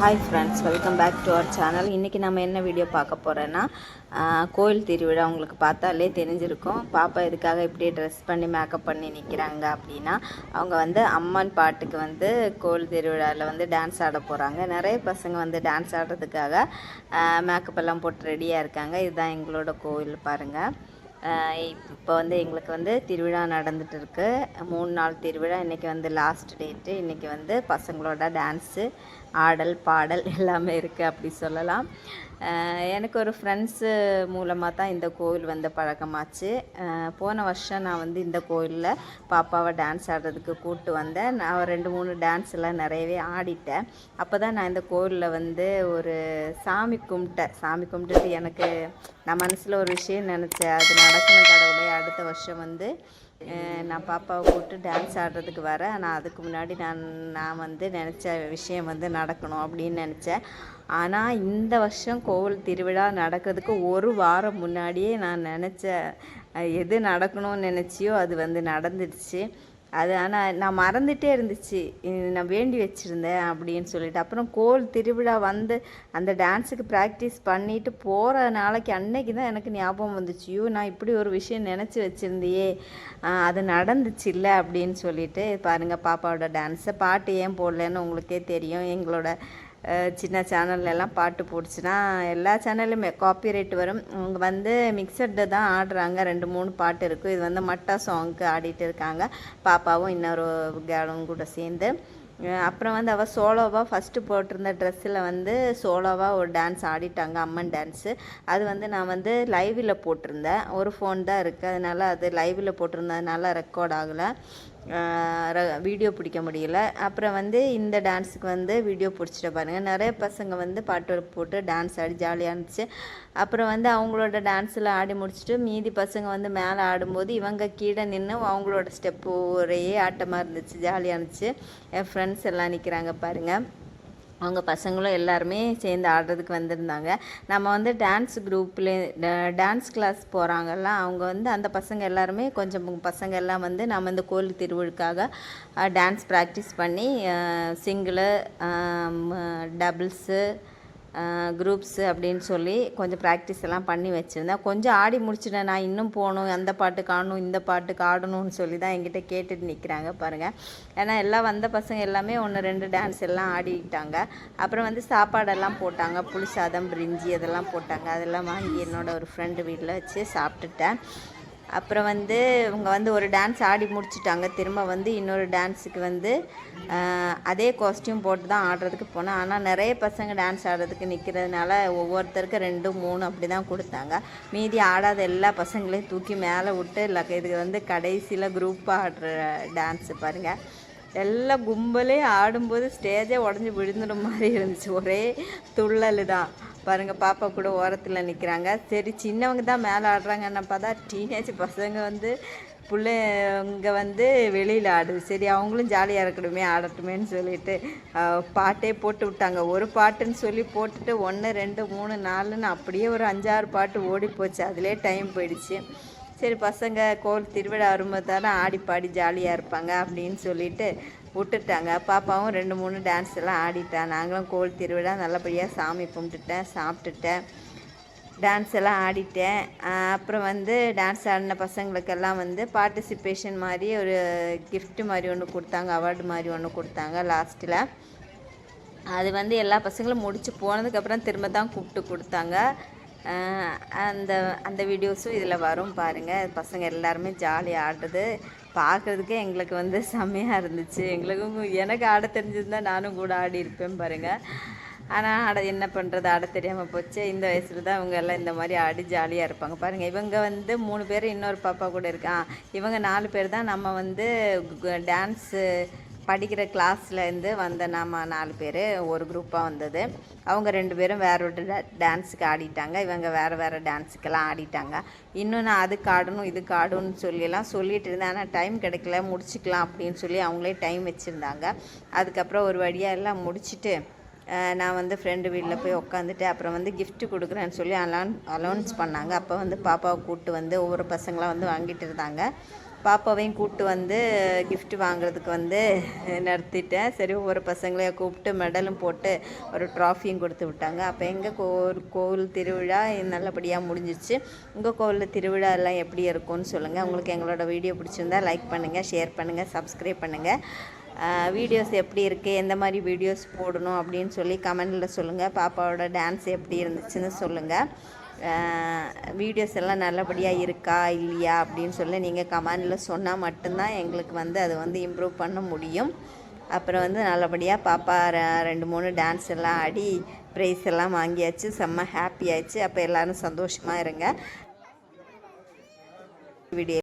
Hi friends, welcome back to our channel. இன்றைக்கி நம்ம என்ன வீடியோ பார்க்க போகிறோன்னா, கோயில் திருவிழா. உங்களுக்கு பார்த்தாலே தெரிஞ்சிருக்கும் பாப்பா இதுக்காக இப்படி ட்ரெஸ் பண்ணி மேக்கப் பண்ணி நிற்கிறாங்க அப்படின்னா, அவங்க வந்து அம்மன் பாட்டுக்கு வந்து கோயில் திருவிழாவில் டான்ஸ் ஆட போகிறாங்க. நிறைய பசங்க டான்ஸ் ஆடுறதுக்காக மேக்கப் எல்லாம் போட்டு ரெடியாக இருக்காங்க. இதுதான் எங்களோட கோயில் பாருங்கள். இப்போ எங்களுக்கு திருவிழா நடந்துகிட்டு இருக்கு. 3 நாள் திருவிழா. இன்றைக்கி லாஸ்ட் டேட்டு. இன்றைக்கி பசங்களோட டான்ஸு, ஆடல் பாடல் எல்லாமே இருக்குது அப்படி சொல்லலாம். எனக்கு ஒரு ஃப்ரெண்ட்ஸு மூலமாக தான் இந்த கோவில் பழக்கமாச்சு. போன வருஷம் நான் இந்த கோயிலில் பாப்பாவை டான்ஸ் ஆடுறதுக்கு கூப்பிட்டு வந்தேன். நான் 2-3 டான்ஸ் எல்லாம் நிறையவே ஆடிட்டேன். அப்போ தான் நான் இந்த கோயிலில் ஒரு சாமி கும்பிட்டுட்டு எனக்கு நான் மனசில் ஒரு விஷயம் நினச்சேன். அது நடக்கணும் கடவுளே. அடுத்த வருஷம் நான் பாப்பாவை கூப்பிட்டு டான்ஸ் ஆடுறதுக்கு வரேன். ஆனால் அதுக்கு முன்னாடி நான் நினச்ச விஷயம் நடக்கணும் அப்படின்னு நினச்சேன். ஆனால் இந்த வருஷம் கோவில் திருவிழா நடக்கிறதுக்கு ஒரு வாரம் முன்னாடியே நான் நினச்ச எது நடக்கணும்னு நினச்சியோ அது நடந்துடுச்சு. அது ஆனால் நான் மறந்துகிட்டே இருந்துச்சு. நான் வேண்டி வச்சுருந்தேன் அப்படின்னு சொல்லிட்டு. அப்புறம் கோவில் திருவிழா அந்த டான்ஸுக்கு ப்ராக்டிஸ் பண்ணிவிட்டு போகிற நாளைக்கு அன்னைக்கு தான் எனக்கு ஞாபகம் வந்துச்சு. நான் இப்படி ஒரு விஷயம் நினச்சி வச்சுருந்தியே, அது நடந்துச்சு இல்லை அப்படின்னு சொல்லிட்டு. பாருங்கள் பாப்பாவோட டான்ஸை. பாட்டு ஏன் போடலன்னு உங்களுக்கே தெரியும். எங்களோட சின்ன சேனல்லாம் பாட்டு போடுச்சுன்னா எல்லா சேனல்லுமே காப்பிரைட் வரும். அவங்க மிக்சர்டு தான் ஆடுறாங்க. 2-3 பாட்டு இருக்குது. இது மட்டா சாங்க்கு ஆடிட்டு இருக்காங்க, பாப்பாவும் இன்னொரு கேளும் கூட சேர்ந்து. அப்புறம் அவள் சோலோவாக ஃபஸ்ட்டு போட்டிருந்த ட்ரெஸ்ஸில் சோலோவாக ஒரு டான்ஸ் ஆடிட்டாங்க, அம்மன் டான்ஸு. அது நான் லைவில் போட்டிருந்தேன். ஒரு ஃபோன் தான் இருக்குது, அதனால் அது லைவில் போட்டிருந்ததுனால ரெக்கார்ட் ஆகலை, வீடியோ பிடிக்க முடியல. அப்புறம் இந்த டான்ஸுக்கு வீடியோ பிடிச்சிட்டு பாருங்கள். நிறைய பசங்க பாட்டு போட்டு டான்ஸ் ஆடி ஜாலியாக இருந்துச்சு. அப்புறம் அவங்களோட டான்ஸில் ஆடி முடிச்சுட்டு மீதி பசங்க மேலே ஆடும்போது இவங்க கீழே நின்று அவங்களோட ஸ்டெப்பு ஒரே ஆட்டமாக இருந்துச்சு, ஜாலியாக இருந்துச்சு. என் ஃப்ரெண்ட்ஸ் எல்லாம் நிற்கிறாங்க பாருங்கள். அவங்க பசங்களும் எல்லாருமே சேர்ந்து ஆடுறதுக்கு வந்திருந்தாங்க. நம்ம டான்ஸ் குரூப்பில் டான்ஸ் கிளாஸ் போகிறாங்கல்ல, அவங்க அந்த பசங்க எல்லாருமே கொஞ்சம் பசங்க எல்லாம் நம்ம இந்த கோயில் திருவிழுக்காக டான்ஸ் ப்ராக்டிஸ் பண்ணி சிங்கிளு, டபுள்ஸு, குரூப்ஸு அப்படின்னு சொல்லி கொஞ்சம் ப்ராக்டிஸ் எல்லாம் பண்ணி வச்சுருந்தேன். கொஞ்சம் ஆடி முடிச்சுட்டேன். நான் இன்னும் போகணும், அந்த பாட்டு காணணும், இந்த பாட்டுக்கு ஆடணும்னு சொல்லி தான் என்கிட்ட கேட்டுட்டு நிற்கிறாங்க பாருங்கள். ஏன்னா எல்லாம் வந்த பசங்க எல்லாமே 1-2 டான்ஸ் எல்லாம் ஆடிட்டாங்க. அப்புறம் சாப்பாடெல்லாம் போட்டாங்க. புளி சாதம், பிரிஞ்சி அதெல்லாம் போட்டாங்க. அதெல்லாம் வாங்கி என்னோடய ஒரு ஃப்ரெண்டு வீட்டில் வச்சு சாப்பிட்டுட்டேன். அப்புறம் இவங்க ஒரு டான்ஸ் ஆடி முடிச்சுட்டாங்க. திரும்ப இன்னொரு டான்ஸுக்கு அதே காஸ்டியூம் போட்டு தான் ஆடுறதுக்கு போனேன். ஆனால் நிறைய பசங்க டான்ஸ் ஆடுறதுக்கு நிற்கிறதுனால ஒவ்வொருத்தருக்கு 2-3 அப்படி தான் கொடுத்தாங்க. மீதி ஆடாத எல்லா பசங்களையும் தூக்கி மேலே விட்டு இது கடைசியில் குரூப்பாக ஆடுற டான்ஸு பாருங்கள். எல்லாம் கும்பலே ஆடும்போது ஸ்டேஜே உடஞ்சி விழுந்துட மாதிரி இருந்துச்சு. ஒரே துள்ளல் தான் பாருங்கள். பாப்பா கூட ஓரத்தில் நிற்கிறாங்க. சரி, சின்னவங்க தான் மேலே ஆடுறாங்கன்னு பார்த்தா டீனேஜ் பசங்க பிள்ளைங்க வெளியில் ஆடுது. சரி, அவங்களும் ஜாலியாக இருக்கணுமே, ஆடட்டுமேன்னு சொல்லிட்டு பாட்டே போட்டு விட்டாங்க. ஒரு பாட்டுன்னு சொல்லி போட்டுட்டு 1, 2, 3, 4ன்னு அப்படியே ஒரு 5-6 பாட்டு ஓடி போச்சு. அதிலே டைம் போயிடுச்சு. சரி, பசங்க கோவில் திருவிழா வரும்போது தானே ஆடி பாடி ஜாலியாக இருப்பாங்க அப்படின்னு சொல்லிட்டு விட்டுட்டாங்க. பாப்பாவும் 2-3 டான்ஸ் எல்லாம் ஆடிட்டான். நாங்களும் கோவில் திருவிழா நல்லபடியாக சாமி கும்பிட்டுட்டேன், சாப்பிட்டுட்டேன், டான்ஸ் எல்லாம் ஆடிட்டேன். அப்புறம் டான்ஸ் ஆடின பசங்களுக்கெல்லாம் பார்ட்டிசிபேஷன் மாதிரி ஒரு கிஃப்ட் மாதிரி ஒன்று கொடுத்தாங்க, அவார்டு மாதிரி ஒன்று கொடுத்தாங்க லாஸ்ட்டில். அது எல்லா பசங்களும் முடிச்சு போனதுக்கப்புறம் திரும்ப தான் கூப்பிட்டு கொடுத்தாங்க. அந்த வீடியோஸும் இதில் வரும் பாருங்கள். பசங்க எல்லாருமே ஜாலியாக ஆடுறது பார்க்குறதுக்கே எங்களுக்கு செம்மையாக இருந்துச்சு. எனக்கு ஆட தெரிஞ்சிருந்தால் நானும் கூட ஆடி இருப்பேன் பாருங்கள். ஆனால் என்ன பண்ணுறது, ஆட தெரியாமல் போச்சு. இந்த வயசில் தான் இவங்க எல்லாம் இந்த மாதிரி ஆடி ஜாலியாக இருப்பாங்க பாருங்கள். இவங்க 3 பேர், இன்னொரு பாப்பா கூட இருக்கான். இவங்க 4 பேர் தான் நம்ம டான்ஸு படிக்கிற கிளாஸ்லேருந்து நம்ம 4 பேர் ஒரு குரூப்பாக வந்தது. அவங்க 2 பேரும் வேற ஒரு டான்ஸுக்கு ஆடிட்டாங்க. இவங்க வேறு டான்ஸுக்கெல்லாம் ஆடிட்டாங்க. இன்னும் நான் அதுக்கு ஆடணும், இதுக்கு ஆடணும்னு சொல்லிட்டு இருந்தேன். ஆனால் டைம் கிடைக்கல, முடிச்சுக்கலாம் அப்படின்னு சொல்லி அவங்களே டைம் வச்சுருந்தாங்க. அதுக்கப்புறம் ஒரு வழியாக எல்லாம் முடிச்சுட்டு நான் ஃப்ரெண்டு வீட்டில் போய் உட்காந்துட்டு அப்புறம் கிஃப்ட் கொடுக்குறேன்னு சொல்லி அலௌன்ஸ் பண்ணாங்க. அப்போ பாப்பாவை கூப்பிட்டு ஒவ்வொரு பசங்களாம் வாங்கிட்டு இருந்தாங்க. பாப்பாவையும் கூப்பிட்டு வந்து gift வாங்குறதுக்கு வந்து நிறுத்திட்டேன். சரி ஒவ்வொரு பசங்களையும் கூப்பிட்டு மெடலும் போட்டு ஒரு ட்ராஃபியும் கொடுத்து விட்டாங்க. அப்போ எங்கள் கோவில் திருவிழா நல்லபடியாக முடிஞ்சிச்சு. உங்கள் கோவிலில் திருவிழா எல்லாம் எப்படி இருக்கும்னு சொல்லுங்கள். உங்களுக்கு எங்களோட வீடியோ பிடிச்சிருந்தா லைக் பண்ணுங்கள், ஷேர் பண்ணுங்கள், சப்ஸ்கிரைப் பண்ணுங்கள். வீடியோஸ் எப்படி இருக்குது, எந்த மாதிரி வீடியோஸ் போடணும் அப்படின்னு சொல்லி கமெண்டில் சொல்லுங்கள். பாப்பாவோட டான்ஸ் எப்படி இருந்துச்சுன்னு சொல்லுங்கள். வீடியோஸ் எல்லாம் நல்லபடியாக இருக்கா இல்லையா அப்படின்னு சொல்லி நீங்கள் கமெண்டில் சொன்னால் மட்டும்தான் எங்களுக்கு வந்து அது வந்து இம்ப்ரூவ் பண்ண முடியும். அப்புறம் வந்து நல்லபடியாக பாப்பா 2-3 டான்ஸ் எல்லாம் ஆடி ப்ரைஸ் எல்லாம் வாங்கியாச்சு. செம்ம ஹாப்பி ஆயிடுச்சு. அப்போ எல்லோரும் சந்தோஷமாக இருங்க. வீடியோ